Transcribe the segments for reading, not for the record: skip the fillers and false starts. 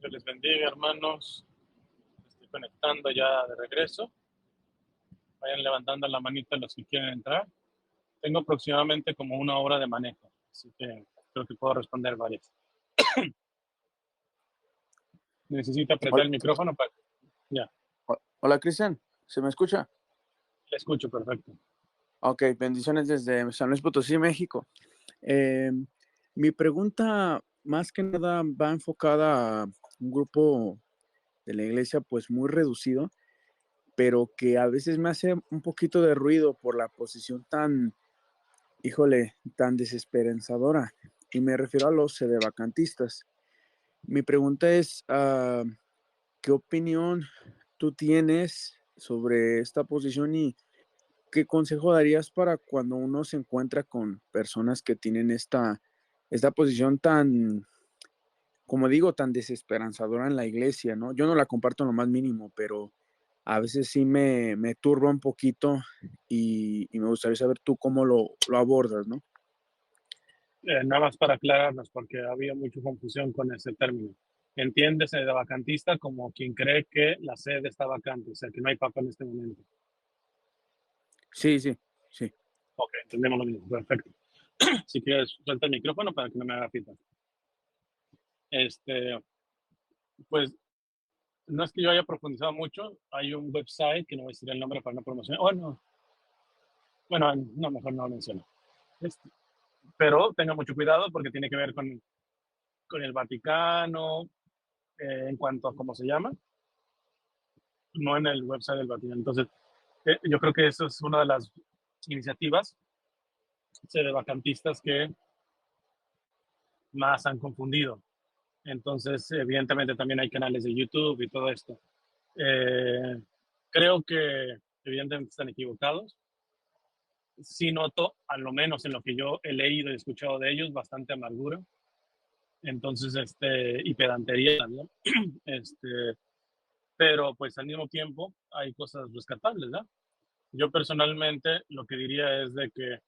Dios les bendiga, hermanos. Estoy conectando ya de regreso. Vayan levantando la manita los que quieren entrar. Tengo aproximadamente como 1 hora de manejo, así que creo que puedo responder varias. Necesito apretar Hola, el micrófono para... Ya, hola, Cristian, ¿se me escucha? le escucho perfecto. Ok, bendiciones desde San Luis Potosí, México. Eh, Mi pregunta más que nada va enfocada a un grupo de la iglesia pues muy reducido, pero que a veces me hace un poquito de ruido por la posición tan, híjole, tan desesperanzadora. Y me refiero a los sedevacantistas. Mi pregunta es, ¿qué opinión tú tienes sobre esta posición y qué consejo darías para cuando uno se encuentra con personas que tienen esta posición tan, como digo, tan desesperanzadora en la iglesia, ¿no? Yo no la comparto en lo más mínimo, pero a veces sí me turba un poquito y me gustaría saber tú cómo lo abordas, ¿no? Nada más para aclararnos, porque había mucha confusión con ese término. Entiéndese de vacantista como quien cree que la sede está vacante, o sea, que no hay papa en este momento. Sí, sí, sí. Ok, entendemos lo mismo, perfecto. Si quieres, suelta el micrófono para que no me haga feedback. Pues no es que yo haya profundizado mucho, hay un website que no voy a decir el nombre para no promocionar. Bueno, no, mejor no lo menciono. Este, pero tenga mucho cuidado porque tiene que ver con el Vaticano, en cuanto a cómo se llama, no en el website del Vaticano. Entonces, yo creo que eso es una de las iniciativas de vacantistas que más han confundido. Entonces, evidentemente también hay canales de YouTube y todo esto. Eh, Creo que evidentemente están equivocados. Sí noto, a lo menos en lo que yo he leído y escuchado de ellos, bastante amargura. Entonces, y pedantería también. Este, pero pues al mismo tiempo hay cosas rescatables, ¿no? Yo personalmente lo que diría es de que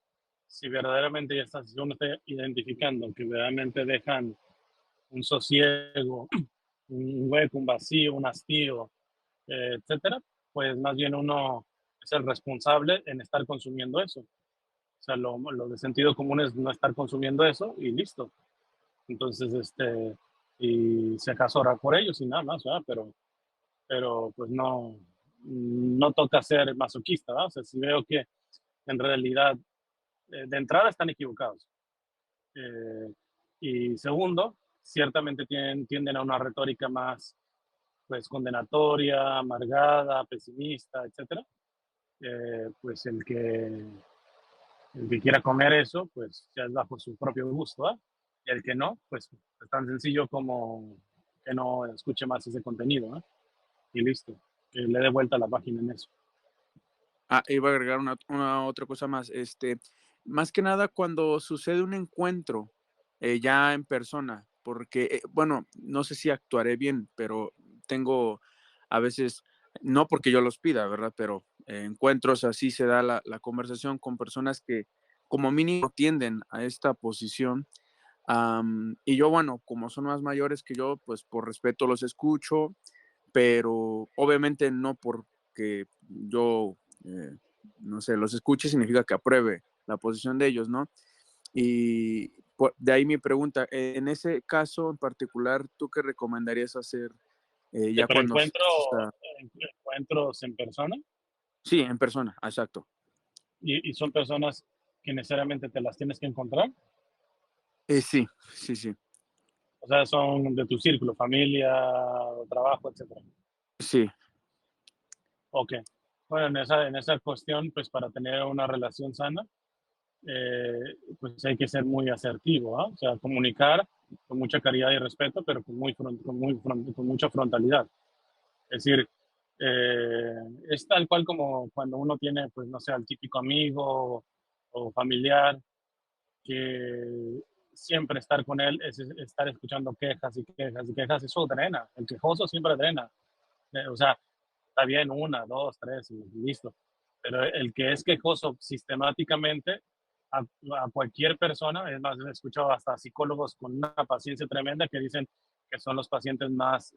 si verdaderamente ya está, si uno está identificando que verdaderamente dejan un sosiego, un hueco, un vacío, un hastío, etcétera, pues más bien uno es el responsable en estar consumiendo eso. O sea, lo de sentido común es no estar consumiendo eso y listo. Entonces, y si acaso orar por ellos y nada más, ¿verdad? Pero pues no toca ser masoquista, ¿verdad? O sea, si veo que en realidad de entrada están equivocados. Eh, y segundo, ciertamente tienden a una retórica más pues condenatoria, amargada, pesimista, etcétera. Pues el que quiera comer eso, pues ya es bajo su propio gusto, ¿eh? Y el que no, pues es tan sencillo como que no escuche más ese contenido, ¿eh? Y listo, que le dé vuelta a la página en eso. Iba a agregar una otra cosa más. Más que nada cuando sucede un encuentro ya en persona, porque, bueno, no sé si actuaré bien, pero tengo a veces, no porque yo los pida, ¿verdad? Pero encuentros así se da la conversación con personas que como mínimo tienden a esta posición. Y yo, bueno, como son más mayores que yo, pues por respeto los escucho, pero obviamente no porque yo, no sé, los escuche significa que apruebe la posición de ellos, ¿no? Y de ahí mi pregunta, en ese caso en particular, ¿tú qué recomendarías hacer ya Pero cuando se está... encuentros en persona Sí, en persona, exacto. y son personas que necesariamente te las tienes que encontrar. Sí, sí, sí, O sea, son de tu círculo, familia, trabajo, etcétera. sí, Ok. Bueno, en esa cuestión, pues para tener una relación sana, pues hay que ser muy asertivo, ¿ah? O sea, comunicar con mucha caridad y respeto, pero con mucha frontalidad. Es decir, es tal cual como cuando uno tiene, pues no sé, al típico amigo o familiar que siempre estar con él es estar escuchando quejas y quejas y quejas, eso drena, el quejoso siempre drena. O sea, está bien una, dos, tres y listo. Pero el que es quejoso sistemáticamente a cualquier persona, es más, he escuchado hasta psicólogos con una paciencia tremenda que dicen que son los pacientes más,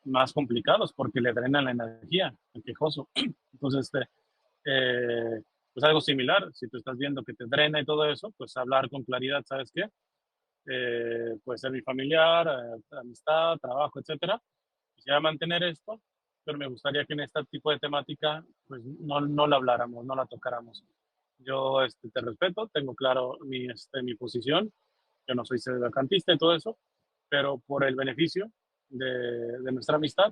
más complicados porque le drenan la energía al quejoso. Entonces, pues algo similar, si tú estás viendo que te drena y todo eso, pues hablar con claridad, ¿sabes qué? Puede ser mi familiar, amistad, trabajo, etcétera. Quisiera mantener esto, pero me gustaría que en este tipo de temática pues no la habláramos, no la tocáramos. Yo te respeto, tengo claro mi posición, yo no soy sedevacantista y todo eso, pero por el beneficio de nuestra amistad,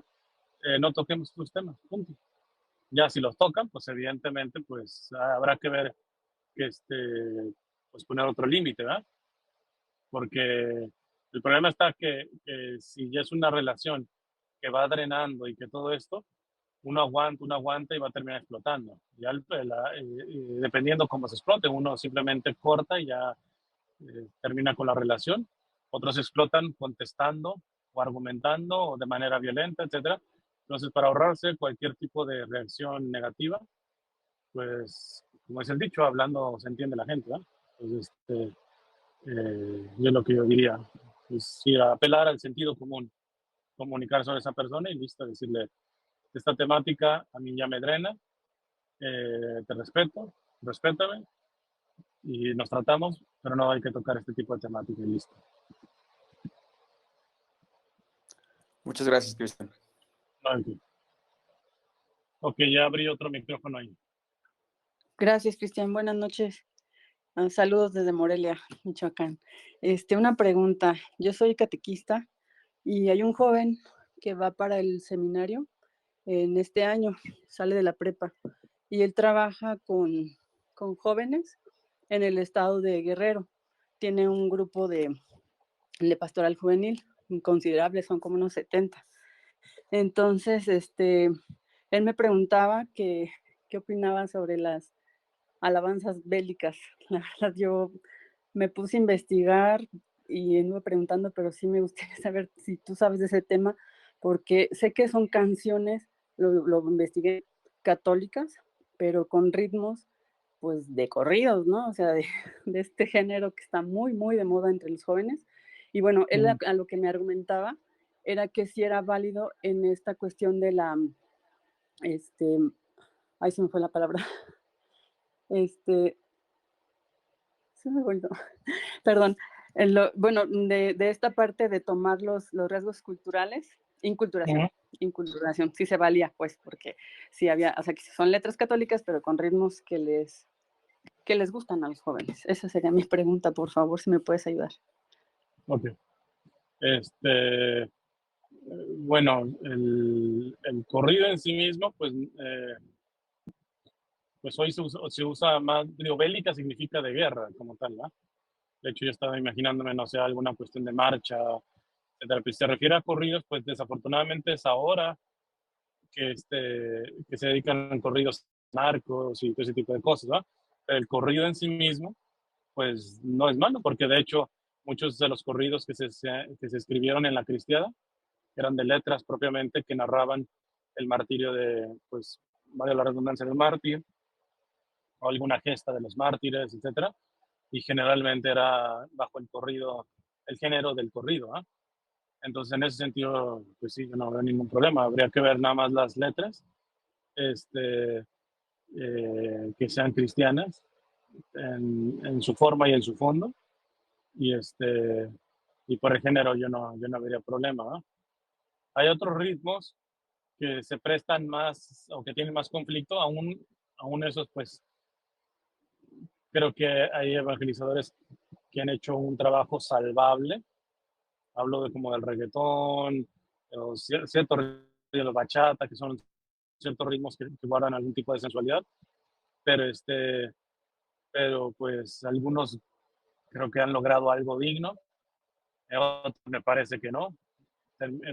no toquemos estos temas, punto. Ya si los tocan, pues evidentemente pues habrá que ver que pues poner otro límite, ¿verdad? Porque el problema está que si ya es una relación que va drenando y que todo esto, uno aguanta y va a terminar explotando. Ya dependiendo cómo se explote, uno simplemente corta y ya termina con la relación. Otros explotan contestando o argumentando o de manera violenta, etcétera. Entonces, para ahorrarse cualquier tipo de reacción negativa, pues, como es el dicho, hablando se entiende la gente, ¿verdad? Entonces, yo es lo que yo diría, es ir a apelar al sentido común, comunicar sobre esa persona y listo, decirle, esta temática a mí ya me drena, te respeto, respétame y nos tratamos, pero no hay que tocar este tipo de temática y listo. Muchas gracias, Cristian. Okay. Ok, ya abrí otro micrófono ahí. Gracias, Cristian. Buenas noches. Saludos desde Morelia, Michoacán. Una pregunta. Yo soy catequista y hay un joven que va para el seminario en este año, sale de la prepa, y él trabaja con jóvenes en el estado de Guerrero. Tiene un grupo de pastoral juvenil considerable, son como unos 70. Entonces, él me preguntaba qué opinaba sobre las alabanzas bélicas. La verdad, yo me puse a investigar y anduve preguntando, pero sí me gustaría saber si tú sabes de ese tema, porque sé que son canciones, lo investigué, católicas, pero con ritmos, pues, de corridos, ¿no? O sea, de este género que está muy, muy de moda entre los jóvenes. Y bueno, él a lo que me argumentaba era que sí era válido en esta cuestión de la, ahí se me fue la palabra, se me olvidó, perdón, bueno, de esta parte de tomar los rasgos culturales, inculturación, sí se valía, pues, porque sí había, o sea, que son letras católicas, pero con ritmos que les gustan a los jóvenes. Esa sería mi pregunta, por favor, si me puedes ayudar. Ok. Bueno, el corrido en sí mismo, pues hoy se usa más, digo, bélica significa de guerra como tal, ¿verdad? De hecho, yo estaba imaginándome, no sé, alguna cuestión de marcha, etcétera. Pues, si se refiere a corridos, pues desafortunadamente es ahora que, que se dedican a corridos narcos y todo ese tipo de cosas, ¿verdad? Pero el corrido en sí mismo, pues no es malo, porque de hecho muchos de los corridos que se escribieron en la cristiada eran de letras propiamente que narraban el martirio de, pues, vale la redundancia, del mártir, o alguna gesta de los mártires, etcétera, y generalmente era bajo el corrido, el género del corrido, ¿eh? Entonces, en ese sentido, pues sí, yo no veo ningún problema. Habría que ver nada más las letras, que sean cristianas en su forma y en su fondo, y y por el género yo no vería problema, ¿eh? Hay otros ritmos que se prestan más o que tienen más conflicto, aún esos, pues creo que hay evangelizadores que han hecho un trabajo salvable. Hablo de como del reggaetón, o ciertos ritmos de la bachata, que son ciertos ritmos que guardan algún tipo de sensualidad, pero pero pues algunos creo que han logrado algo digno, otros me parece que no,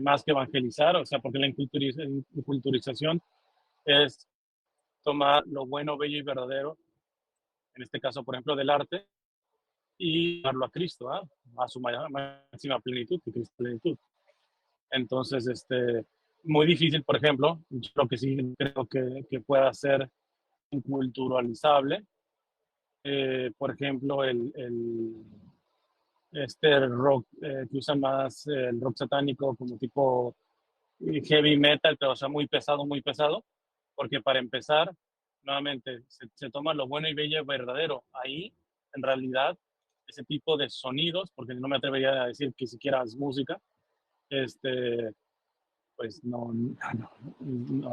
más que evangelizar, o sea, porque la inculturización es tomar lo bueno, bello y verdadero, en este caso, por ejemplo, del arte, y darlo a Cristo, ¿eh? A su máxima plenitud, que Cristo plenitud. Entonces, muy difícil, por ejemplo, yo lo que sí creo que pueda ser inculturalizable, por ejemplo, este rock que usa más el rock satánico como tipo heavy metal, pero o sea, muy pesado, porque para empezar, nuevamente, se toma lo bueno y bello y verdadero. Ahí, en realidad, ese tipo de sonidos, porque no me atrevería a decir que siquiera es música, este, pues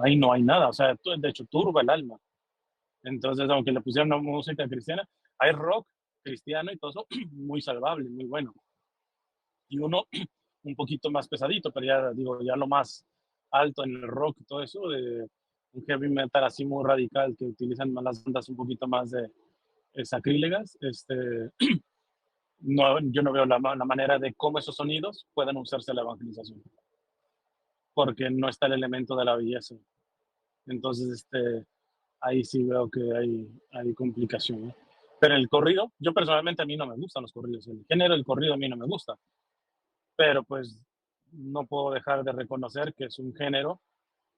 ahí no hay nada, o sea, de hecho turba el alma. Entonces, aunque le pusieran una música cristiana, hay rock cristiano y todo eso muy salvable, muy bueno. Y uno un poquito más pesadito, pero ya digo, ya lo más alto en el rock y todo eso, de un heavy metal así muy radical que utilizan más las bandas un poquito más de sacrílegas, no, yo no veo la manera de cómo esos sonidos puedan usarse a la evangelización, porque no está el elemento de la belleza. Entonces, ahí sí veo que hay complicación, ¿no? Pero el corrido, yo personalmente a mí no me gustan los corridos, el género del corrido a mí no me gusta, pero pues no puedo dejar de reconocer que es un género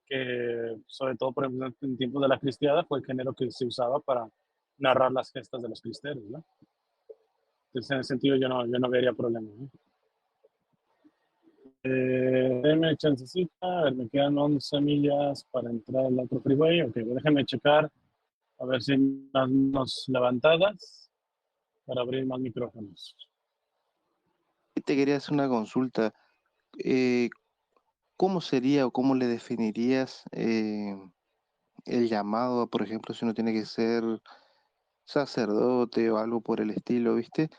que, sobre todo por ejemplo, en tiempos de la cristiada, fue el género que se usaba para narrar las gestas de los cristeros, ¿no? Entonces, en ese sentido, yo no vería problema, ¿no? Déjeme chancecita, a ver, me quedan 11 millas para entrar al otro freeway. Ok, déjenme checar a ver si hay más manos levantadas para abrir más micrófonos. Te quería hacer una consulta. Eh, ¿Cómo sería o cómo le definirías el llamado, por ejemplo, si uno tiene que ser sacerdote o algo por el estilo, ¿viste?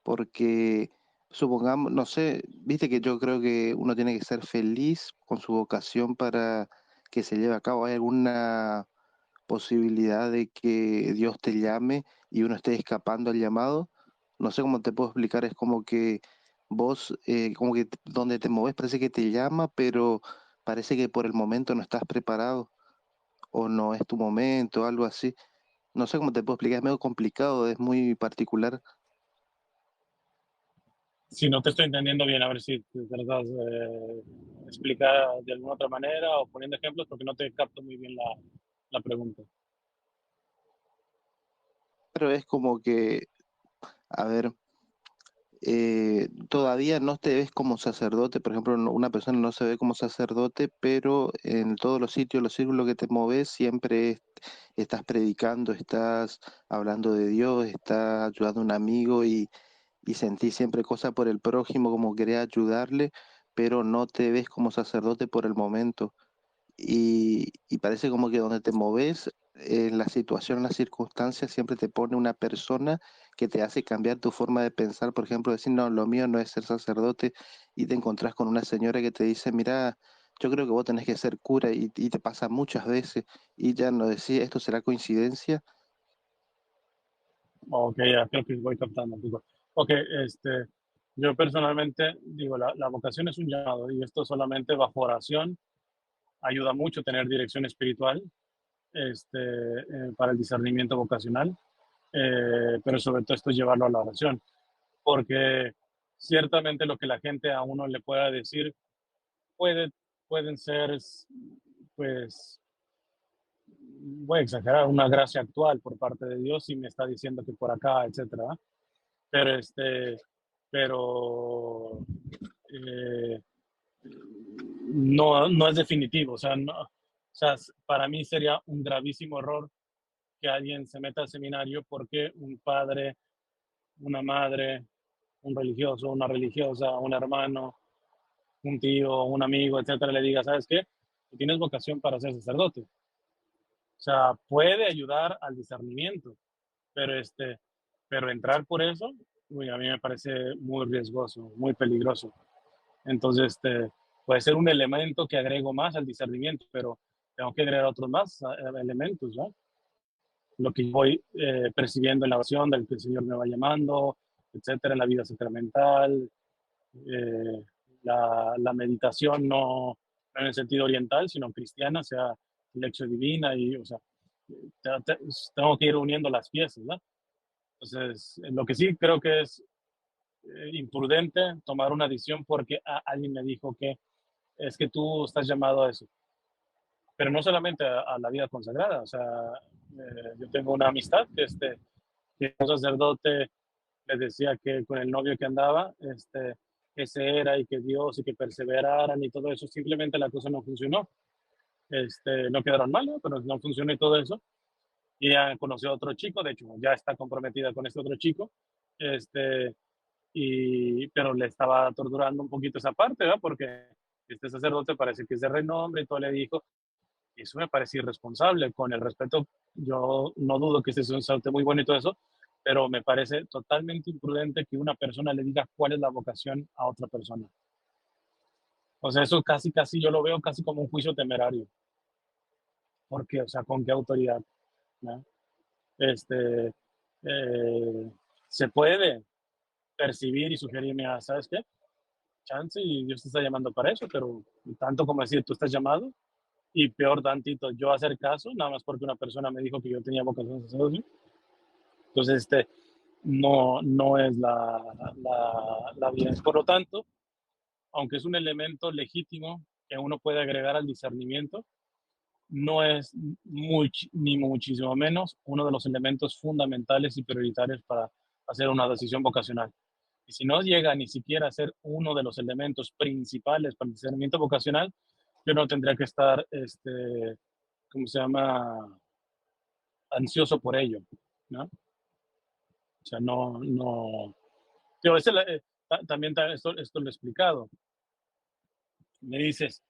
Porque supongamos, no sé, viste que yo creo que uno tiene que ser feliz con su vocación para que se lleve a cabo. ¿Hay alguna posibilidad de que Dios te llame y uno esté escapando al llamado? No sé cómo te puedo explicar, es como que vos, como que donde te moves parece que te llama, pero parece que por el momento no estás preparado o no es tu momento, algo así. No sé cómo te puedo explicar, es medio complicado, es muy particular. Si no te estoy entendiendo bien, a ver si te tratas de explicar de alguna otra manera o poniendo ejemplos, porque no te capto muy bien la pregunta. Pero es como que, a ver, todavía no te ves como sacerdote, por ejemplo, una persona no se ve como sacerdote, pero en todos los sitios, los círculos que te moves, siempre estás predicando, estás hablando de Dios, estás ayudando a un amigo y sentís siempre cosas por el prójimo, como querés ayudarle, pero no te ves como sacerdote por el momento. Y parece como que donde te moves, en la situación, en las circunstancias, siempre te pone una persona que te hace cambiar tu forma de pensar. Por ejemplo, decir, no, lo mío no es ser sacerdote, y te encontrás con una señora que te dice, mira, yo creo que vos tenés que ser cura, y te pasa muchas veces, y ya no decís, ¿esto será coincidencia? Ok, ya creo que voy captando un poco. Ok, yo personalmente digo, la vocación es un llamado y esto solamente bajo oración ayuda mucho tener dirección espiritual para el discernimiento vocacional, pero sobre todo esto es llevarlo a la oración, porque ciertamente lo que la gente a uno le pueda decir puede, pueden ser, pues, voy a exagerar, una gracia actual por parte de Dios y me está diciendo que por acá, etcétera. Pero pero eh, no es definitivo, o sea, o sea, para mí sería un gravísimo error que alguien se meta al seminario porque un padre, una madre, un religioso, una religiosa, un hermano, un tío, un amigo, etcétera, le diga, ¿sabes qué? Tú tienes vocación para ser sacerdote. O sea, puede ayudar al discernimiento, pero pero entrar por eso, uy, a mí me parece muy riesgoso, muy peligroso. Entonces, puede ser un elemento que agrego más al discernimiento, pero tengo que agregar otros más elementos, ¿no? Lo que voy percibiendo en la oración, del que el Señor me va llamando, etcétera, en la vida sacramental, eh, la meditación no en el sentido oriental, sino cristiana, sea lección divina, y, o sea, tengo que ir uniendo las piezas, ¿no? Entonces, lo que sí creo que es imprudente tomar una decisión porque alguien me dijo que es que tú estás llamado a eso, pero no solamente a la vida consagrada, o sea, yo tengo una amistad que es un sacerdote les decía que con el novio que andaba, ese era y que Dios y que perseveraran y todo eso, simplemente la cosa no funcionó. No quedaron mal, ¿no? Pero no funcionó y todo eso. Y ella conoció a otro chico, de hecho, ya está comprometida con este otro chico, pero le estaba torturando un poquito esa parte, ¿verdad? Porque este sacerdote parece que es de renombre y todo le dijo, y eso me parece irresponsable, con el respeto, yo no dudo que este es un sacerdote muy bueno y todo eso, pero me parece totalmente imprudente que una persona le diga cuál es la vocación a otra persona. O sea, eso casi yo lo veo casi como un juicio temerario. ¿Por qué? O sea, ¿con qué autoridad? ¿No? Este, eh, se puede percibir y sugerir, mira, ¿sabes qué? Chance y Dios te está llamando para eso, pero tanto como decir, tú estás llamado, y peor tantito, yo hacer caso, nada más porque una persona me dijo que yo tenía vocación de sacerdocio. Entonces, no es la vida. Por lo tanto, aunque es un elemento legítimo que uno puede agregar al discernimiento, no es ni muchísimo menos uno de los elementos fundamentales y prioritarios para hacer una decisión vocacional. Y si no llega ni siquiera a ser uno de los elementos principales para el discernimiento vocacional, yo no tendría que estar, ¿cómo se llama?, ansioso por ello, ¿no? O sea, no. Pero también esto lo he explicado. Me dices,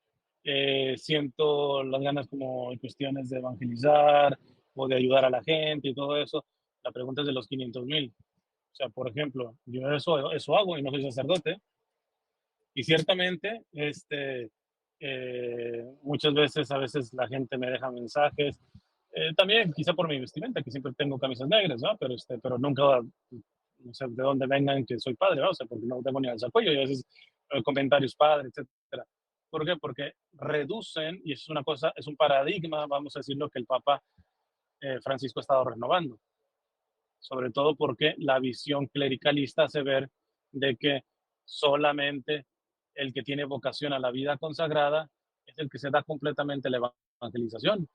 siento las ganas como en cuestiones de evangelizar o de ayudar a la gente y todo eso. La pregunta es de los 500,000. O sea, por ejemplo, yo eso hago y no soy sacerdote. Y ciertamente, muchas veces, a veces la gente me deja mensajes. También quizá por mi vestimenta, que siempre tengo camisas negras, ¿no? Pero nunca, no sé de dónde vengan que soy padre, ¿no? O sea, porque no tengo ni alzacuello y a veces comentarios padre, etcétera. ¿Por qué? Porque reducen, y es una cosa, es un paradigma, vamos a decirlo, que el Papa Francisco ha estado renovando. Sobre todo porque la visión clericalista hace ver de que solamente el que tiene vocación a la vida consagrada es el que se da completamente la evangelización,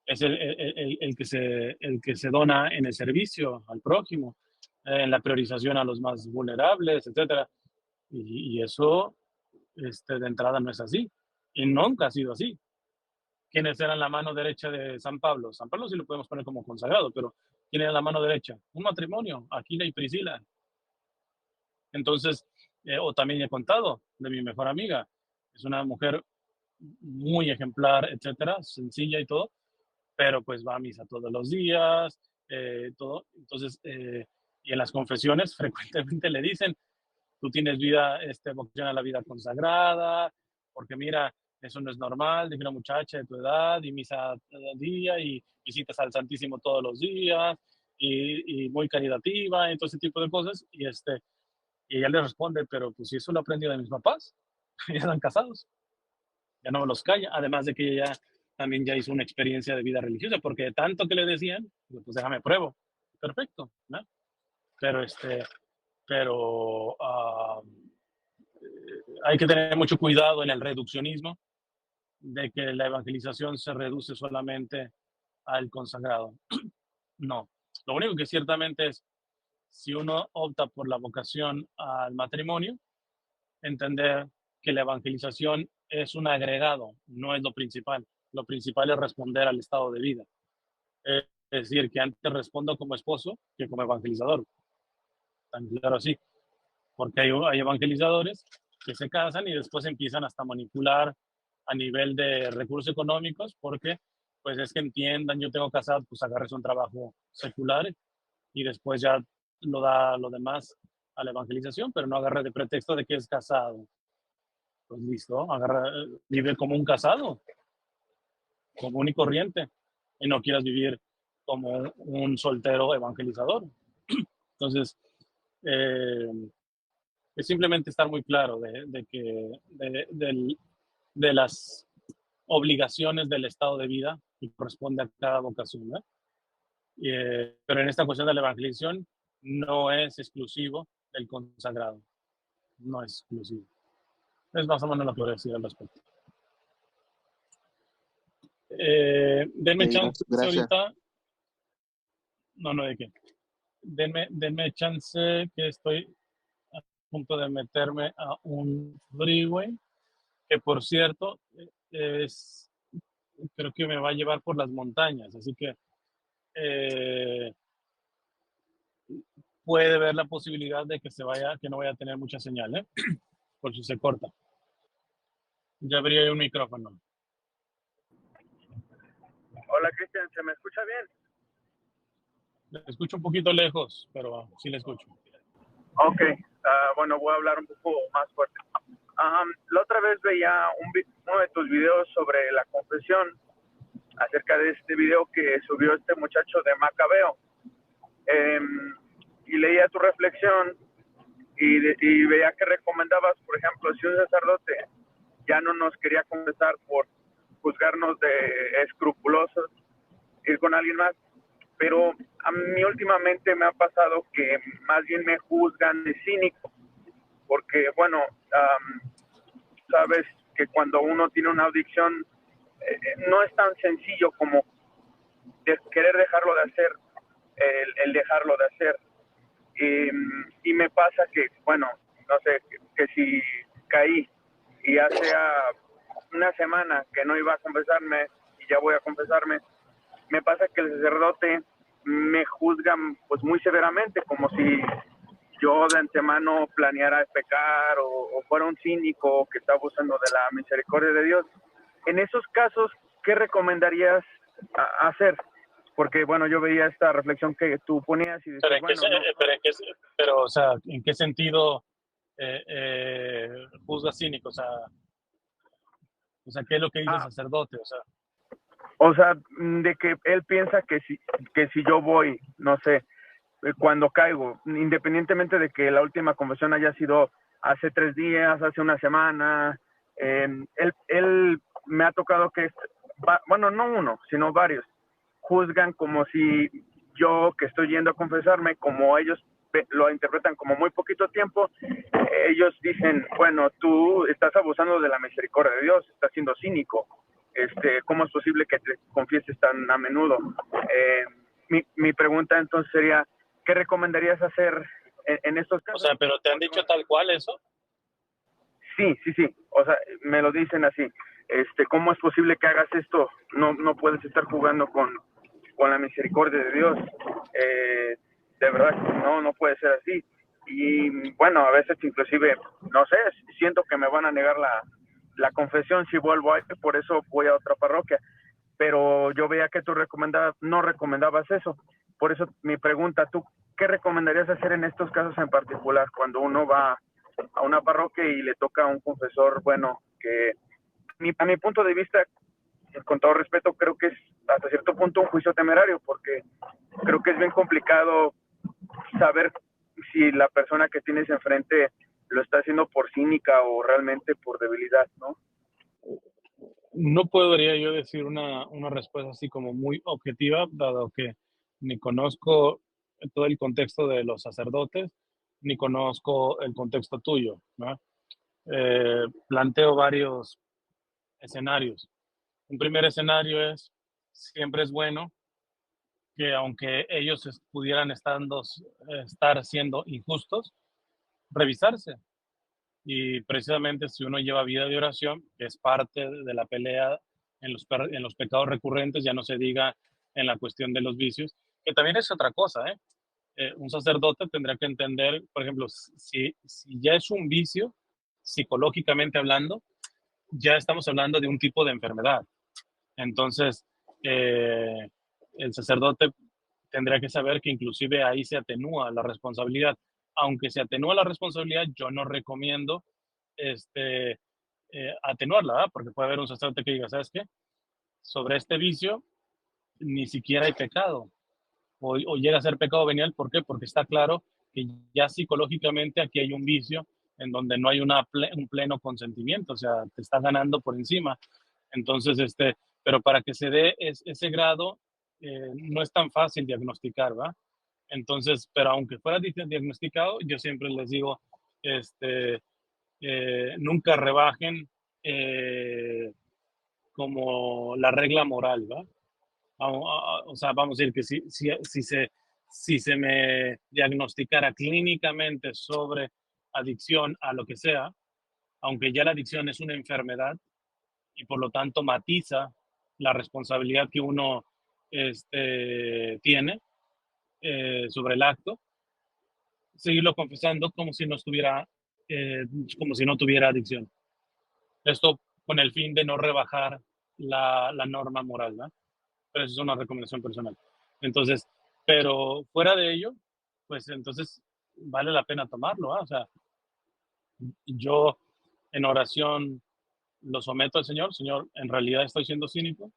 es el que se dona en el servicio al prójimo, en la priorización a los más vulnerables, etcétera. Y eso, de entrada no es así. Y nunca ha sido así. ¿Quiénes eran la mano derecha de San Pablo? San Pablo sí lo podemos poner como consagrado, pero ¿quién era la mano derecha? Un matrimonio, Aquila y Priscila. Entonces, o también he contado de mi mejor amiga. Es una mujer muy ejemplar, etcétera, sencilla y todo, pero pues va a misa todos los días, todo. Entonces, y en las confesiones frecuentemente le dicen, tú tienes vida, vocación a la vida consagrada, porque mira, eso no es normal de que una muchacha de tu edad y misa cada día y visitas al Santísimo todos los días y muy caritativa y todo ese tipo de cosas. Y ella le responde, pero pues si eso lo aprendí de mis papás, ya están casados, ya no me los calla. Además de que ella también ya hizo una experiencia de vida religiosa, porque de tanto que le decían, pues déjame pruebo. Perfecto, ¿no? Pero hay que tener mucho cuidado en el reduccionismo, de que la evangelización se reduce solamente al consagrado. No. Lo único que ciertamente es, si uno opta por la vocación al matrimonio, entender que la evangelización es un agregado, no es lo principal. Lo principal es responder al estado de vida. Es decir, que antes respondo como esposo que como evangelizador. Tan claro así. Porque hay evangelizadores que se casan y después empiezan hasta a manipular a nivel de recursos económicos, porque pues es que entiendan, yo tengo casado, pues agarres un trabajo secular y después ya lo da lo demás a la evangelización, pero no agarre de pretexto de que es casado. Pues listo, vive como un casado, común y corriente, y no quieras vivir como un soltero evangelizador. Entonces, es simplemente estar muy claro de las obligaciones del estado de vida que corresponde a cada vocación, ¿no? Pero en esta cuestión de la evangelización no es exclusivo del consagrado, no es exclusivo. Es más o menos lo que voy a decir al respecto. Denme chance Gracias. ahorita. No, de qué. denme chance que estoy a punto de meterme a un freeway, que por cierto, creo que me va a llevar por las montañas, así que puede haber la posibilidad de que no vaya a tener mucha señal, ¿eh? Por si se corta. Ya abrí un micrófono. Hola, Cristian, ¿se me escucha bien? Le escucho un poquito lejos, pero sí le escucho. Ok, bueno, voy a hablar un poco más fuerte. La otra vez veía uno de tus videos sobre la confesión, acerca de este video que subió este muchacho de Macabeo. Y leía tu reflexión y veía que recomendabas, por ejemplo, si un sacerdote ya no nos quería confesar por juzgarnos de escrupulosos, ir con alguien más, pero a mí últimamente me ha pasado que más bien me juzgan de cínico, porque bueno, sabes que cuando uno tiene una adicción no es tan sencillo como querer dejarlo de hacer, el dejarlo de hacer. Y me pasa que, bueno, no sé, que si caí y hace una semana que no iba a confesarme y ya voy a confesarme, me pasa que el sacerdote me juzga pues muy severamente, como si yo de antemano planeara pecar o fuera un cínico que está abusando de la misericordia de Dios. En esos casos, ¿qué recomendarías hacer? Porque, bueno, yo veía esta reflexión que tú ponías y decías, pero, o sea, ¿en qué sentido juzga cínico? O sea, ¿qué es lo que dice el sacerdote? O sea, de que él piensa que si yo voy, no sé, cuando caigo, independientemente de que la última confesión haya sido hace 3 días, hace una semana, él me ha tocado que, bueno, no uno, sino varios, juzgan como si yo que estoy yendo a confesarme, como ellos lo interpretan como muy poquito tiempo, ellos dicen, bueno, tú estás abusando de la misericordia de Dios, estás siendo cínico, ¿cómo es posible que te confieses tan a menudo? Mi pregunta entonces sería, ¿qué recomendarías hacer en estos casos? O sea, ¿pero te han dicho tal cual eso? Sí, o sea, me lo dicen así, ¿cómo es posible que hagas esto? No puedes estar jugando con la misericordia de Dios, de verdad, no puede ser así. Y bueno, a veces inclusive, no sé, siento que me van a negar la confesión si vuelvo a ir, por eso voy a otra parroquia, pero yo veía que tú no recomendabas eso. Por eso mi pregunta, ¿tú qué recomendarías hacer en estos casos en particular, cuando uno va a una parroquia y le toca a un confesor, bueno, que a mi punto de vista, con todo respeto, creo que es hasta cierto punto un juicio temerario, porque creo que es bien complicado saber si la persona que tienes enfrente lo está haciendo por cínica o realmente por debilidad, ¿no? No podría yo decir una respuesta así como muy objetiva, dado que ni conozco todo el contexto de los sacerdotes, ni conozco el contexto tuyo, ¿no? Planteo varios escenarios. Un primer escenario es, siempre es bueno que aunque ellos pudieran estar siendo injustos, revisarse. Y precisamente si uno lleva vida de oración, que es parte de la pelea en los pecados recurrentes, ya no se diga en la cuestión de los vicios, que también es otra cosa, ¿eh? Un sacerdote tendrá que entender, por ejemplo, si ya es un vicio, psicológicamente hablando, ya estamos hablando de un tipo de enfermedad. Entonces, el sacerdote tendría que saber que inclusive ahí se atenúa la responsabilidad. Aunque se atenúa la responsabilidad, yo no recomiendo atenuarla, ¿verdad? Porque puede haber un sacerdote que diga, ¿sabes qué? Sobre este vicio ni siquiera hay pecado o llega a ser pecado venial. ¿Por qué? Porque está claro que ya psicológicamente aquí hay un vicio en donde no hay un pleno consentimiento, o sea, te está ganando por encima. Entonces, pero para que se dé ese grado, no es tan fácil diagnosticar, ¿va? Entonces, pero aunque fuera diagnosticado, yo siempre les digo, nunca rebajen como la regla moral, ¿va? O sea, vamos a decir que si si se me diagnosticara clínicamente sobre adicción a lo que sea, aunque ya la adicción es una enfermedad y por lo tanto matiza la responsabilidad que uno tiene sobre el acto, seguirlo confesando como si no estuviera, como si no tuviera adicción. Esto con el fin de no rebajar la norma moral, ¿no? Pero eso es una recomendación personal. Entonces, pero fuera de ello, pues entonces vale la pena tomarlo, ¿ah? O sea, yo en oración lo someto al Señor. Señor, en realidad estoy siendo cínico,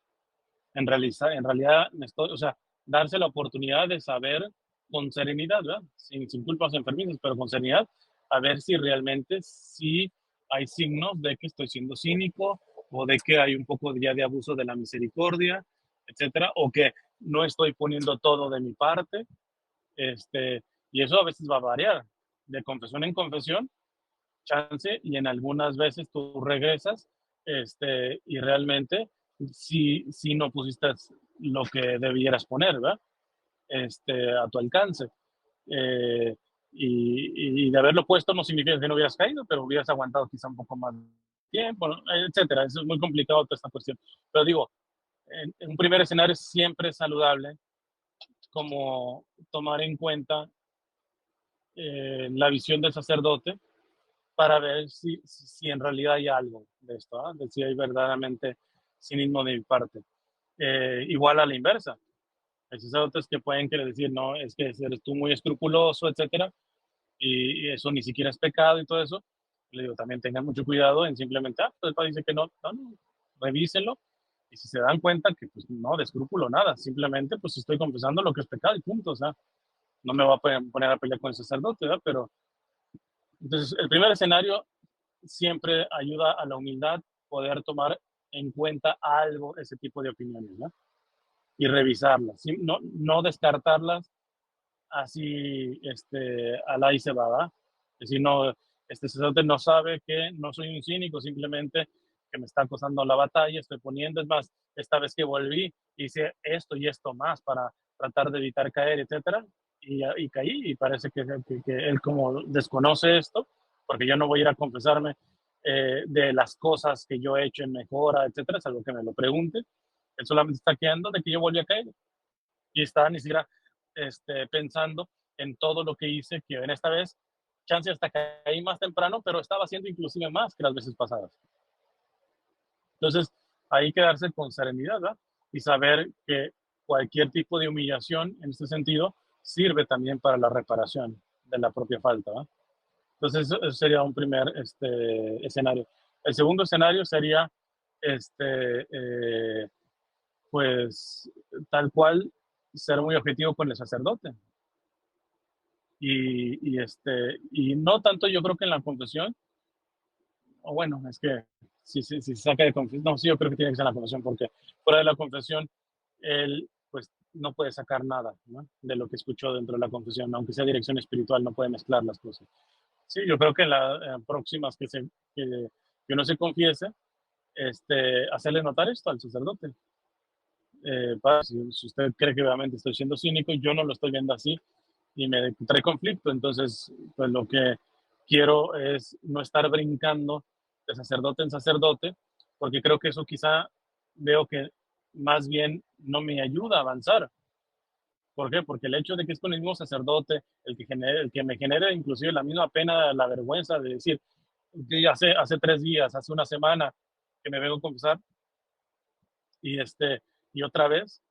en realidad me estoy, o sea, darse la oportunidad de saber con serenidad, ¿verdad? Sin culpas enfermizas, pero con serenidad, a ver si realmente sí hay signos de que estoy siendo cínico o de que hay un poco ya de abuso de la misericordia, etcétera, o que no estoy poniendo todo de mi parte, y eso a veces va a variar de confesión en confesión, chance, y en algunas veces tú regresas, y realmente si no pusiste lo que debieras poner, ¿verdad? A tu alcance. Eh, y de haberlo puesto no significa que no hubieras caído, pero hubieras aguantado quizá un poco más tiempo, ¿no? Etcétera. Eso es muy complicado toda esta cuestión. Pero digo, en un primer escenario siempre es saludable como tomar en cuenta la visión del sacerdote para ver si en realidad hay algo de esto, ¿eh? De si hay verdaderamente cinismo de mi parte. Igual a la inversa. Hay sacerdotes que pueden querer decir, no, es que eres tú muy escrupuloso, etcétera, y eso ni siquiera es pecado y todo eso. Le digo, también tengan mucho cuidado en simplemente, pues el padre dice que no, revísenlo, y si se dan cuenta que pues no, de escrúpulo nada, simplemente pues estoy confesando lo que es pecado y punto, o sea, no me voy a poner a pelear con el sacerdote, ¿verdad? Pero entonces el primer escenario siempre ayuda a la humildad poder tomar en cuenta algo, ese tipo de opiniones, ¿no? Y revisarlas, ¿sí? No descartarlas así, a la y se va, ¿verdad? Es decir, no, este sacerdote no sabe que no soy un cínico, simplemente que me está costando la batalla, estoy poniendo, es más, esta vez que volví, hice esto y esto más para tratar de evitar caer, etcétera, y caí, y parece que él como desconoce esto, porque yo no voy a ir a confesarme de las cosas que yo he hecho en mejora, etcétera, es algo que me lo pregunte, él solamente está quedando de que yo volví a caer, y está ni siquiera pensando en todo lo que hice, que en esta vez, chance hasta caí más temprano, pero estaba haciendo inclusive más que las veces pasadas. Entonces, ahí quedarse con serenidad, ¿verdad? Y saber que cualquier tipo de humillación en este sentido sirve también para la reparación de la propia falta, ¿verdad? Entonces, eso sería un primer escenario. El segundo escenario sería, pues, tal cual, ser muy objetivo con el sacerdote. Y no tanto yo creo que en la confesión, o bueno, es que si se saca de confesión, no, sí, yo creo que tiene que ser en la confesión, porque fuera de la confesión, él pues no puede sacar nada, ¿no? De lo que escuchó dentro de la confesión, aunque sea dirección espiritual, no puede mezclar las cosas. Sí, yo creo que en las próximas que uno se confiese, hacerle notar esto al sacerdote. Si usted cree que realmente estoy siendo cínico, yo no lo estoy viendo así y me trae conflicto, entonces pues lo que quiero es no estar brincando de sacerdote en sacerdote, porque creo que eso quizá veo que más bien no me ayuda a avanzar. ¿Por qué? Porque el hecho de que es con el mismo sacerdote el que me genere inclusive la misma pena, la vergüenza de decir, que hace 3 días, hace una semana que me vengo a confesar y, y otra vez,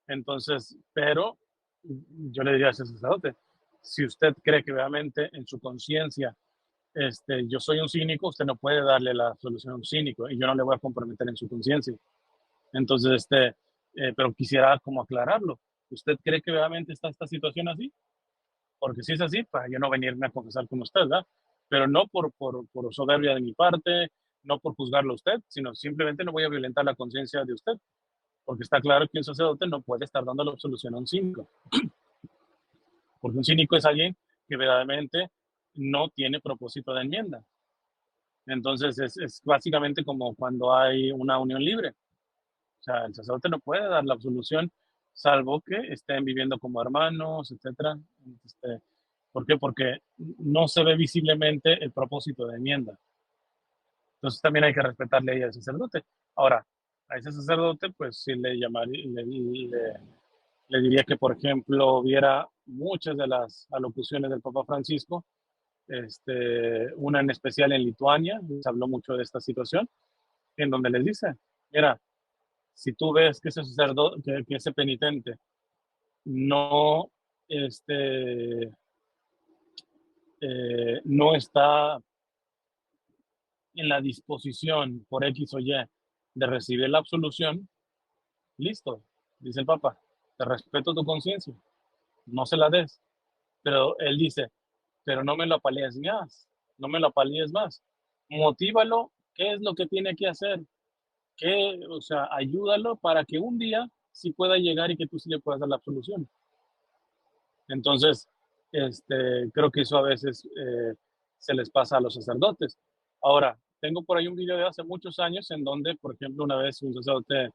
entonces, pero yo le diría a ese sacerdote, si usted cree que realmente en su conciencia yo soy un cínico, usted no puede darle la solución a un cínico y yo no le voy a comprometer en su conciencia. Entonces, pero quisiera como aclararlo. ¿Usted cree que realmente está esta situación así? Porque si es así, para yo no venirme a confesar con usted, ¿verdad? Pero no por soberbia de mi parte, no por juzgarlo a usted, sino simplemente no voy a violentar la conciencia de usted. Porque está claro que un sacerdote no puede estar dando la absolución a un cínico. Porque un cínico es alguien que verdaderamente no tiene propósito de enmienda. Entonces es básicamente como cuando hay una unión libre. O sea, el sacerdote no puede dar la absolución salvo que estén viviendo como hermanos, etcétera. ¿Por qué? Porque no se ve visiblemente el propósito de enmienda. Entonces también hay que respetarle ahí al sacerdote. Ahora, a ese sacerdote, pues sí le diría que, por ejemplo, viera muchas de las alocuciones del Papa Francisco, una en especial en Lituania, se habló mucho de esta situación, en donde les dice, mira, si tú ves que ese sacerdote, que ese penitente no, no está en la disposición por X o Y de recibir la absolución, listo, dice el Papa, te respeto tu conciencia, no se la des. Pero él dice, pero no me lo apalees más, no me lo apalees más. Motívalo, ¿qué es lo que tiene que hacer? O sea, ayúdalo para que un día sí pueda llegar y que tú sí le puedas dar la absolución. Entonces, creo que eso a veces se les pasa a los sacerdotes. Ahora, tengo por ahí un video de hace muchos años en donde, por ejemplo, una vez un sacerdote,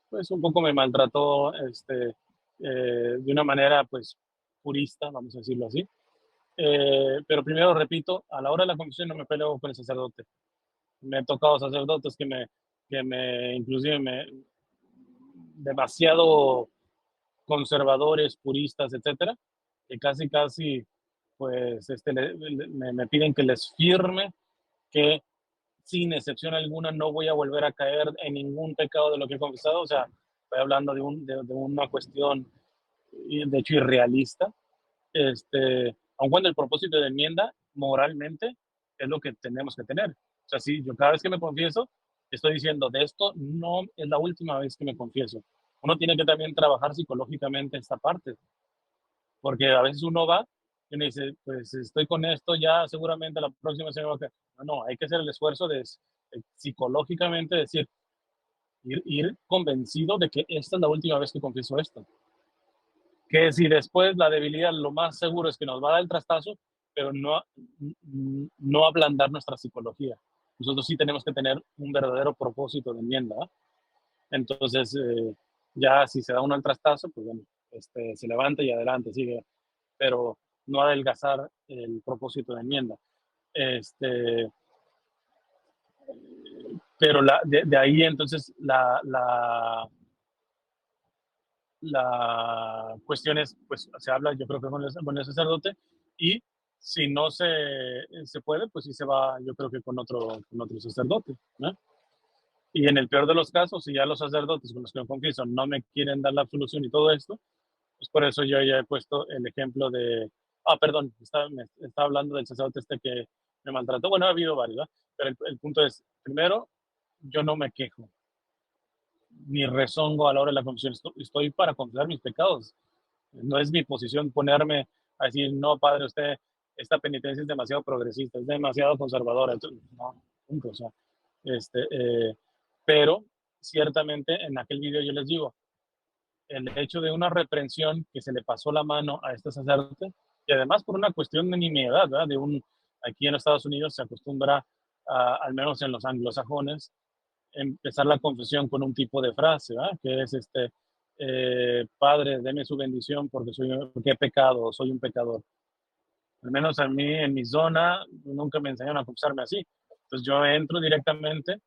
pues un poco me maltrató, de una manera, pues, purista, vamos a decirlo así. Pero primero, repito, a la hora de la confesión no me peleo con el sacerdote. Me he tocado sacerdotes inclusive demasiado conservadores, puristas, etcétera, que casi, pues, me piden que les firme que sin excepción alguna no voy a volver a caer en ningún pecado de lo que he confesado. O sea, estoy hablando de una cuestión, de hecho, irrealista. Aun cuando el propósito de enmienda moralmente es lo que tenemos que tener. O sea, si yo cada vez que me confieso, estoy diciendo, de esto no es la última vez que me confieso. Uno tiene que también trabajar psicológicamente esta parte, porque a veces uno va y uno dice, pues estoy con esto, ya seguramente la próxima semana va a caer. No, hay que hacer el esfuerzo de psicológicamente decir, ir convencido de que esta es la última vez que confieso esto. Que si después la debilidad lo más seguro es que nos va a dar el trastazo, pero no ablandar nuestra psicología. Nosotros sí tenemos que tener un verdadero propósito de enmienda. Entonces, ya si se da uno el trastazo, pues bueno, se levanta y adelante, sigue, pero no adelgazar el propósito de enmienda. Pero de ahí entonces la cuestión es, pues se habla, yo creo que con el sacerdote, y si no se puede, pues sí se va, yo creo que con otro sacerdote, ¿no? Y en el peor de los casos, si ya los sacerdotes con los que me confieso no me quieren dar la absolución y todo esto, pues por eso yo ya he puesto el ejemplo de, perdón, me estaba hablando del sacerdote que me maltrató. Bueno, ha habido varios, ¿verdad? Pero el punto es, primero, yo no me quejo, ni rezongo a la hora de la confesión. Estoy para confesar mis pecados. No es mi posición ponerme a decir, no, padre, usted, esta penitencia es demasiado progresista, es demasiado conservadora. Entonces, no, punto. O sea, pero ciertamente en aquel video yo les digo, el hecho de una reprensión que se le pasó la mano a este sacerdote, y además por una cuestión de nimiedad, ¿verdad? Aquí en Estados Unidos se acostumbra, al menos en los anglosajones, empezar la confesión con un tipo de frase, ¿verdad? Que es Padre, deme su bendición porque he pecado, soy un pecador. Al menos a mí, en mi zona, nunca me enseñaron a confesarme así. Entonces yo entro directamente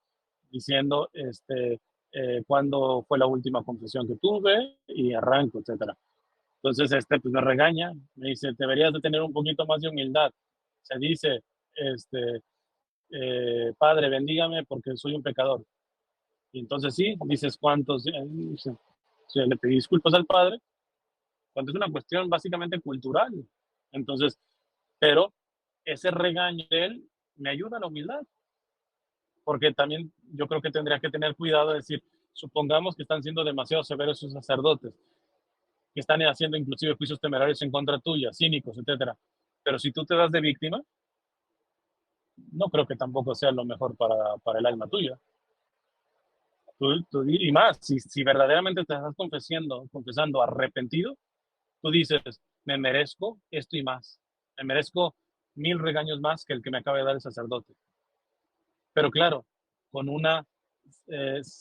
diciendo cuándo fue la última confesión que tuve y arranco, etcétera. Entonces, pues me regaña, me dice, deberías de tener un poquito más de humildad. Se dice, Padre, bendígame porque soy un pecador. Y entonces sí, dices cuántos, le pedí disculpas al Padre, cuando es una cuestión básicamente cultural. Entonces, pero ese regaño de él me ayuda a la humildad, porque también yo creo que tendría que tener cuidado de decir, supongamos que están siendo demasiado severos sus sacerdotes, que están haciendo inclusive juicios temerarios en contra tuya, cínicos, etcétera. Pero si tú te das de víctima, no creo que tampoco sea lo mejor para el alma tuya. Y más, si verdaderamente te estás confesando arrepentido, tú dices, me merezco esto y más. Me merezco 1000 regaños más que el que me acaba de dar el sacerdote. Pero claro, con una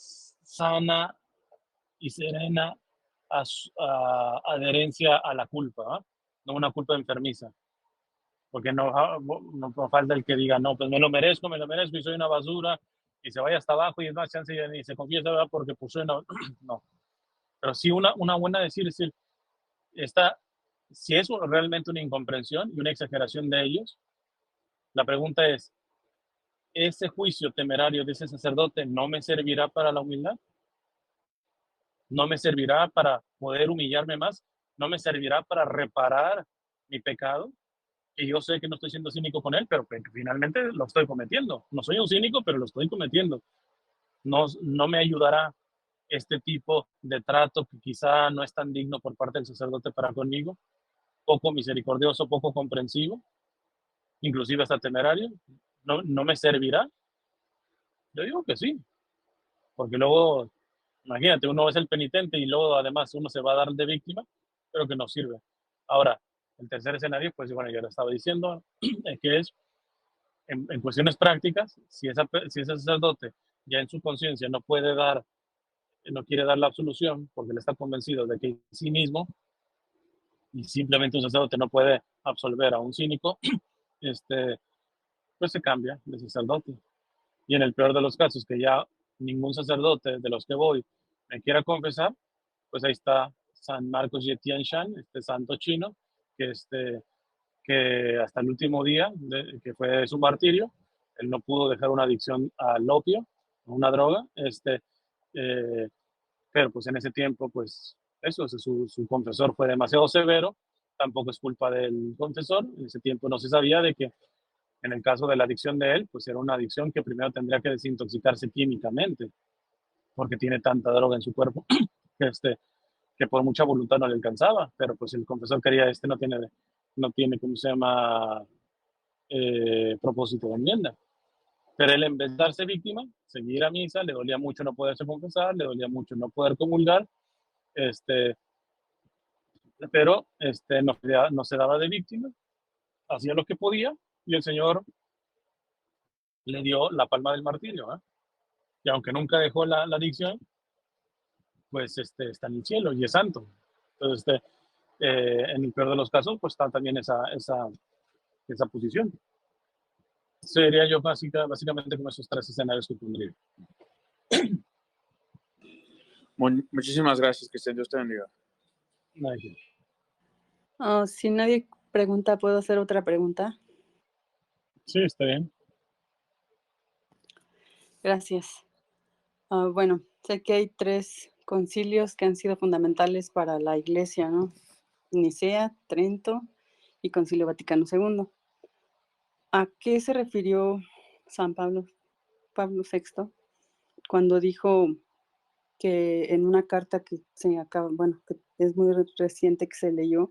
sana y serena adherencia a la culpa, ¿ah? No una culpa enfermiza. Porque no falta el que diga, no, pues me lo merezco y soy una basura, y se vaya hasta abajo y es más chance y se confiesa, ¿verdad? Porque pues soy una... no. Pero sí una buena decir, si es realmente una incomprensión y una exageración de ellos, la pregunta es, ¿ese juicio temerario de ese sacerdote no me servirá para la humildad? ¿No me servirá para poder humillarme más? ¿No me servirá para reparar mi pecado? Que yo sé que no estoy siendo cínico con él, pero que finalmente lo estoy cometiendo. No soy un cínico, pero lo estoy cometiendo. No me ayudará este tipo de trato que quizá no es tan digno por parte del sacerdote para conmigo, poco misericordioso, poco comprensivo, inclusive hasta temerario. ¿No me servirá? Yo digo que sí, porque luego, imagínate, uno es el penitente y luego además uno se va a dar de víctima, pero que no sirve. Ahora, el tercer escenario, pues bueno, ya lo estaba diciendo, que es en cuestiones prácticas, si ese sacerdote ya en su conciencia no quiere dar la absolución porque él está convencido de que en sí mismo, y simplemente un sacerdote no puede absolver a un cínico, pues se cambia de sacerdote. Y en el peor de los casos, que ya ningún sacerdote de los que voy me quiera confesar, pues ahí está San Marcos Yetianshan, este santo chino, que, que hasta el último día, que fue su martirio, él no pudo dejar una adicción al opio, una droga, eh, pero pues en ese tiempo, pues eso, su confesor fue demasiado severo, tampoco es culpa del confesor, en ese tiempo no se sabía de que en el caso de la adicción de él, pues era una adicción que primero tendría que desintoxicarse químicamente, porque tiene tanta droga en su cuerpo que, que por mucha voluntad no le alcanzaba, pero pues el confesor quería, no tiene, ¿cómo se llama? Propósito de enmienda. Pero él en vez de darse víctima, seguir a misa, le dolía mucho no poderse confesar, le dolía mucho no poder comulgar, pero no se daba de víctima, hacía lo que podía y el Señor le dio la palma del martirio, ¿eh? Y aunque nunca dejó la adicción, pues está en el cielo y es santo. Entonces, en el peor de los casos, pues está también esa posición. Sería yo básicamente como esos tres escenarios que pondría. Muchísimas gracias, Cristian. Dios te bendiga. Si nadie pregunta, ¿puedo hacer otra pregunta? Sí, está bien. Gracias. Bueno, sé que hay 3 concilios que han sido fundamentales para la Iglesia, ¿no? Nicea, Trento y Concilio Vaticano II. ¿A qué se refirió San Pablo VI cuando dijo que en una carta que que es muy reciente que se leyó,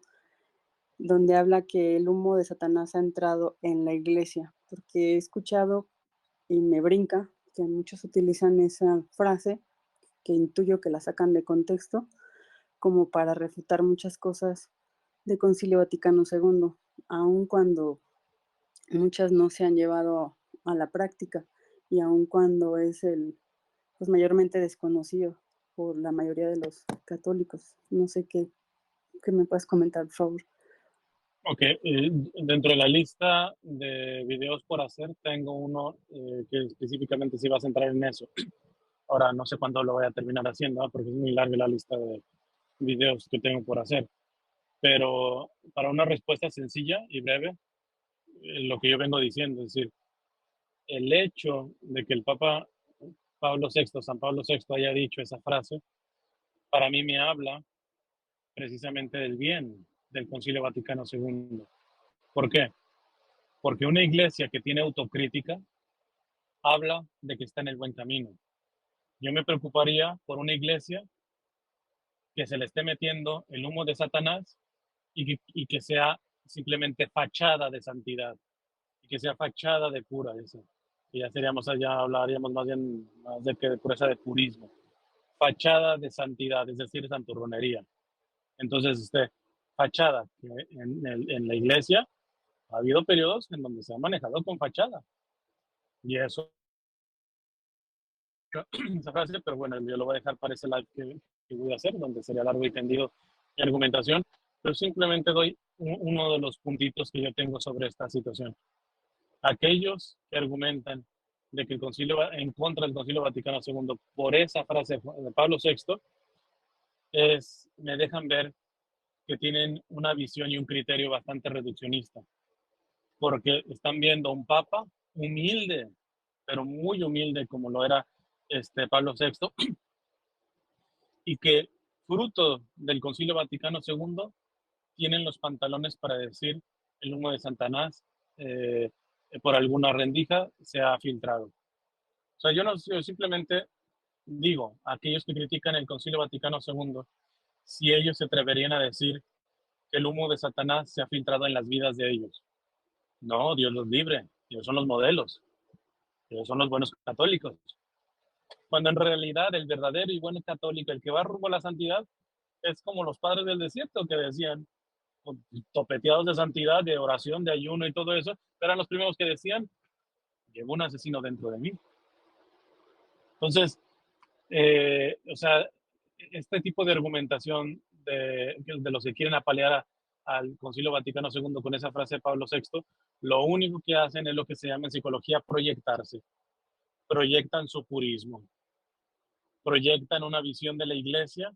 donde habla que el humo de Satanás ha entrado en la Iglesia? Porque he escuchado y me brinca que muchos utilizan esa frase, que intuyo que la sacan de contexto, como para refutar muchas cosas de Concilio Vaticano II, aun cuando muchas no se han llevado a la práctica y aun cuando es pues mayormente desconocido por la mayoría de los católicos. No sé qué me puedes comentar, por favor. Ok, dentro de la lista de videos por hacer, tengo uno que específicamente se va a centrar en eso. Ahora no sé cuándo lo voy a terminar haciendo, ¿no? Porque es muy larga la lista de videos que tengo por hacer. Pero para una respuesta sencilla y breve, lo que yo vengo diciendo, es decir, el hecho de que el Papa San Pablo VI, haya dicho esa frase, para mí me habla precisamente del bien del Concilio Vaticano II. ¿Por qué? Porque una iglesia que tiene autocrítica habla de que está en el buen camino. Yo me preocuparía por una iglesia que se le esté metiendo el humo de Satanás y que sea simplemente fachada de santidad y que sea fachada de pura. Eso. Y ya hablaríamos más bien más de pureza, de purismo. Fachada de santidad, es decir, santurronería. Entonces, fachada, que en la iglesia ha habido periodos en donde se ha manejado con fachada. Y eso, esa frase, pero bueno, yo lo voy a dejar para ese live que voy a hacer, donde sería largo y tendido mi argumentación, pero simplemente doy uno de los puntitos que yo tengo sobre esta situación. Aquellos que argumentan de que el concilio, en contra del Concilio Vaticano II por esa frase de Pablo VI, me dejan ver que tienen una visión y un criterio bastante reduccionista, porque están viendo a un papa humilde, pero muy humilde como lo era Pablo VI, y que fruto del Concilio Vaticano II tienen los pantalones para decir el humo de Satanás por alguna rendija se ha filtrado. O sea, yo simplemente digo a aquellos que critican el Concilio Vaticano II, si ellos se atreverían a decir que el humo de Satanás se ha filtrado en las vidas de ellos. No, Dios los libre, ellos son los modelos, ellos son los buenos católicos. Cuando en realidad el verdadero y buen católico, el que va rumbo a la santidad, es como los padres del desierto que decían, topeteados de santidad, de oración, de ayuno y todo eso, eran los primeros que decían, llevo un asesino dentro de mí. Entonces, o sea, este tipo de argumentación de los que quieren apalear al Concilio Vaticano II con esa frase de Pablo VI, lo único que hacen es lo que se llama en psicología proyectarse. Proyectan su purismo, proyectan una visión de la iglesia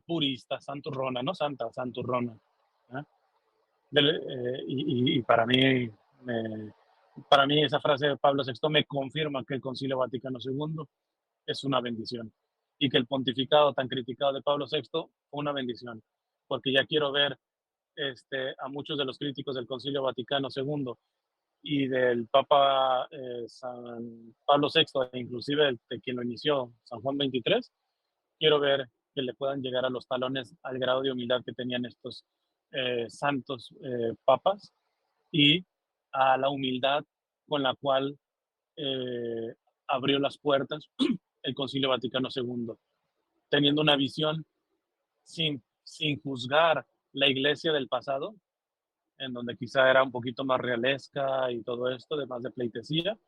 purista, santurrona, no santa, santurrona. ¿eh? Y para mí esa frase de Pablo VI me confirma que el Concilio Vaticano II es una bendición y que el pontificado tan criticado de Pablo VI fue una bendición, porque ya quiero ver a muchos de los críticos del Concilio Vaticano II y del Papa San Pablo VI, e inclusive de quien lo inició, San Juan XXIII, quiero ver que le puedan llegar a los talones al grado de humildad que tenían estos santos papas y a la humildad con la cual abrió las puertas el Concilio Vaticano II, teniendo una visión sin juzgar la iglesia del pasado, en donde quizá era un poquito más realesca y todo esto, de más de pleitesía.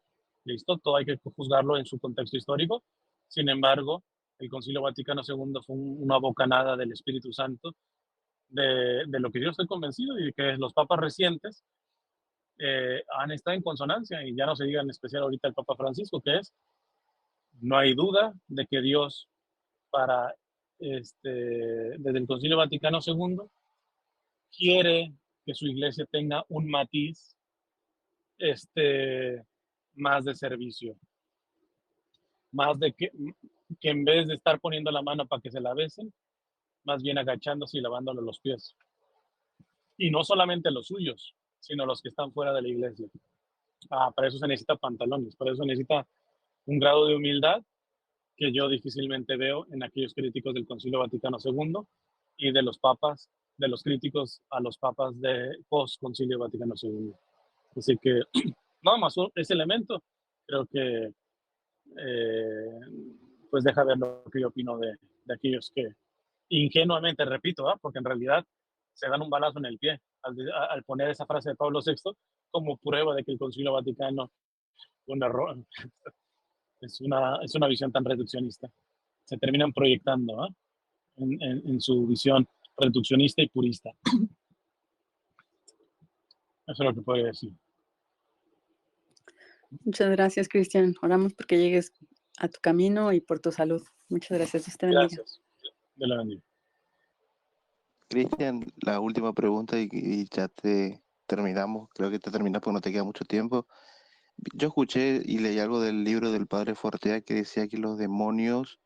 Listo, todo hay que juzgarlo en su contexto histórico. Sin embargo, el Concilio Vaticano II fue una bocanada del Espíritu Santo, de lo que yo estoy convencido y de que los papas recientes han estado en consonancia, y ya no se diga en especial ahorita el Papa Francisco, que no hay duda de que Dios desde el Concilio Vaticano II quiere que su iglesia tenga un matiz más de servicio, más de que en vez de estar poniendo la mano para que se la besen, más bien agachándose y lavándole los pies. Y no solamente los suyos, sino los que están fuera de la iglesia. Para eso se necesita pantalones, para eso se necesita un grado de humildad que yo difícilmente veo en aquellos críticos del Concilio Vaticano II y de los papas, de los críticos a los papas de post-Concilio Vaticano II. Así que, nada más ese elemento, creo que pues deja ver lo que yo opino de aquellos que ingenuamente, repito, porque en realidad se dan un balazo en el pie al poner esa frase de Pablo VI como prueba de que el Concilio Vaticano fue un error. Es una visión tan reduccionista. Se terminan proyectando en su visión reduccionista y purista. Eso es lo que puedo decir. Muchas gracias, Cristian. Oramos porque llegues a tu camino y por tu salud. Muchas gracias. Dios te bendiga. Gracias. Dios la bendiga. Cristian, la última pregunta y ya te terminamos. Creo que te terminas porque no te queda mucho tiempo. Yo escuché y leí algo del libro del padre Fortea que decía que los demonios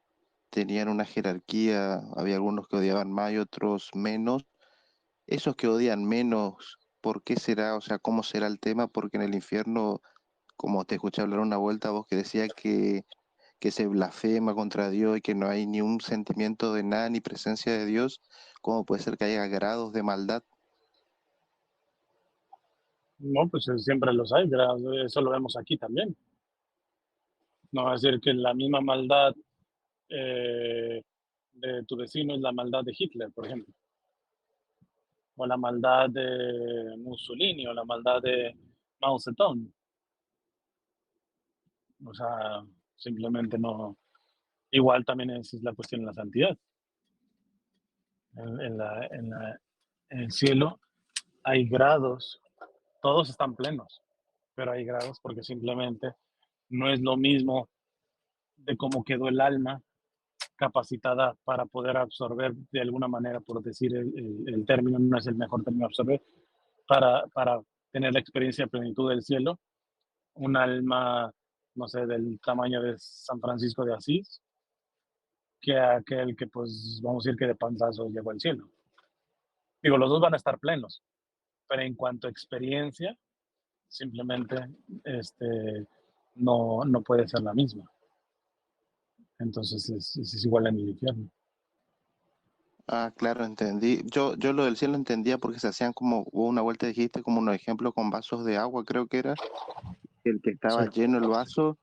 tenían una jerarquía, había algunos que odiaban más y otros menos. Esos que odian menos, ¿por qué será? O sea, ¿cómo será el tema? Porque en el infierno, como te escuché hablar una vuelta, vos que decía que se blasfema contra Dios y que no hay ni un sentimiento de nada ni presencia de Dios, ¿cómo puede ser que haya grados de maldad? No, pues siempre los hay, eso lo vemos aquí también. No va a decir que la misma maldad de tu vecino es la maldad de Hitler, por ejemplo, o la maldad de Mussolini, o la maldad de Mao Zedong. O sea, simplemente no. Igual también es la cuestión de la santidad. En el cielo hay grados, todos están plenos, pero hay grados porque simplemente no es lo mismo de cómo quedó el alma capacitada para poder absorber de alguna manera, por decir el término, no es el mejor término absorber, para tener la experiencia de plenitud del cielo, un alma, no sé, del tamaño de San Francisco de Asís, que aquel que, pues, vamos a decir que de panzazo llegó al cielo. Digo, los dos van a estar plenos, pero en cuanto a experiencia, simplemente no puede ser la misma. Entonces es igual en el infierno. Ah, claro, entendí. Yo lo del cielo entendía porque se hacían como, hubo una vuelta dijiste como unos ejemplos con vasos de agua, creo que era, el que estaba Sí. lleno el vaso,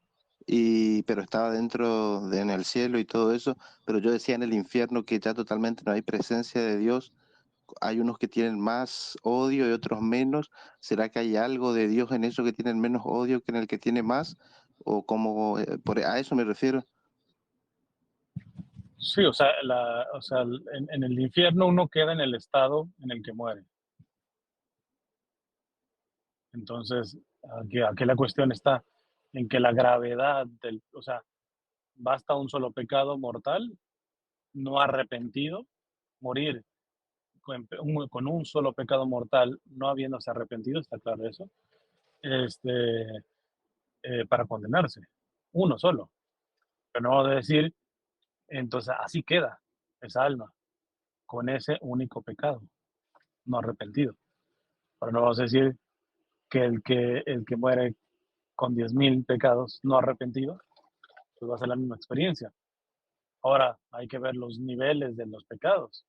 pero estaba dentro en el cielo y todo eso, pero yo decía en el infierno que ya totalmente no hay presencia de Dios, hay unos que tienen más odio y otros menos. ¿Será que hay algo de Dios en eso que tienen menos odio que en el que tiene más? ¿O como, a eso me refiero? Sí, o sea, en el infierno uno queda en el estado en el que muere. Entonces, aquí la cuestión está en que la gravedad o sea, basta un solo pecado mortal, no arrepentido, morir con un solo pecado mortal, no habiéndose arrepentido, está claro eso, para condenarse, uno solo. Pero no de decir, entonces así queda esa alma, con ese único pecado, no arrepentido. Pero no vamos a decir que el que muere con 10,000 pecados no arrepentidos, pues va a ser la misma experiencia. Ahora hay que ver los niveles de los pecados,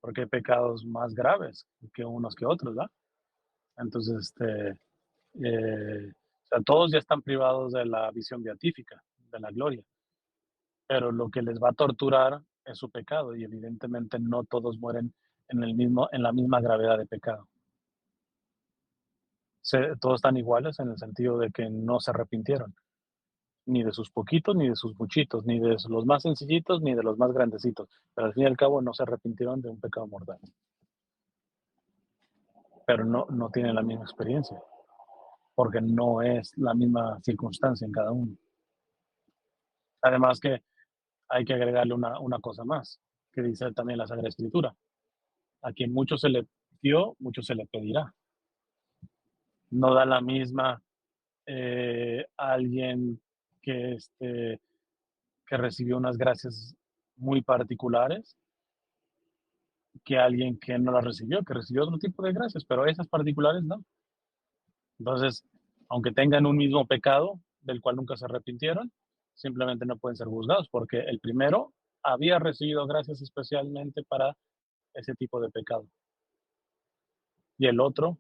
porque hay pecados más graves que unos que otros, ¿verdad? Entonces, o sea, todos ya están privados de la visión beatífica, de la gloria, pero lo que les va a torturar es su pecado y evidentemente no todos mueren en la misma gravedad de pecado. Todos están iguales en el sentido de que no se arrepintieron, ni de sus poquitos, ni de sus muchitos, ni de los más sencillitos, ni de los más grandecitos, pero al fin y al cabo no se arrepintieron de un pecado mortal, pero no tienen la misma experiencia, porque no es la misma circunstancia en cada uno. Además que hay que agregarle una cosa más, que dice también la Sagrada Escritura. A quien mucho se le dio, mucho se le pedirá. No da la misma a alguien que, que recibió unas gracias muy particulares que a alguien que no las recibió, que recibió otro tipo de gracias, pero esas particulares no. Entonces, aunque tengan un mismo pecado del cual nunca se arrepintieron, simplemente no pueden ser juzgados, porque el primero había recibido gracias especialmente para ese tipo de pecado. Y el otro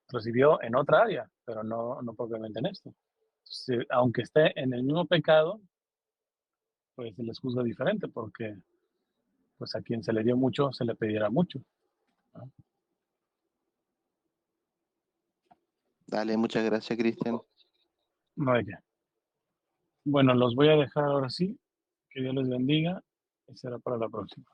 recibió en otra área, pero no propiamente en esto. Aunque esté en el mismo pecado, pues se les juzga diferente, porque pues a quien se le dio mucho, se le pedirá mucho, ¿no? Dale, muchas gracias, Cristian. No hay que. Bueno, los voy a dejar ahora sí. Que Dios les bendiga y será para la próxima.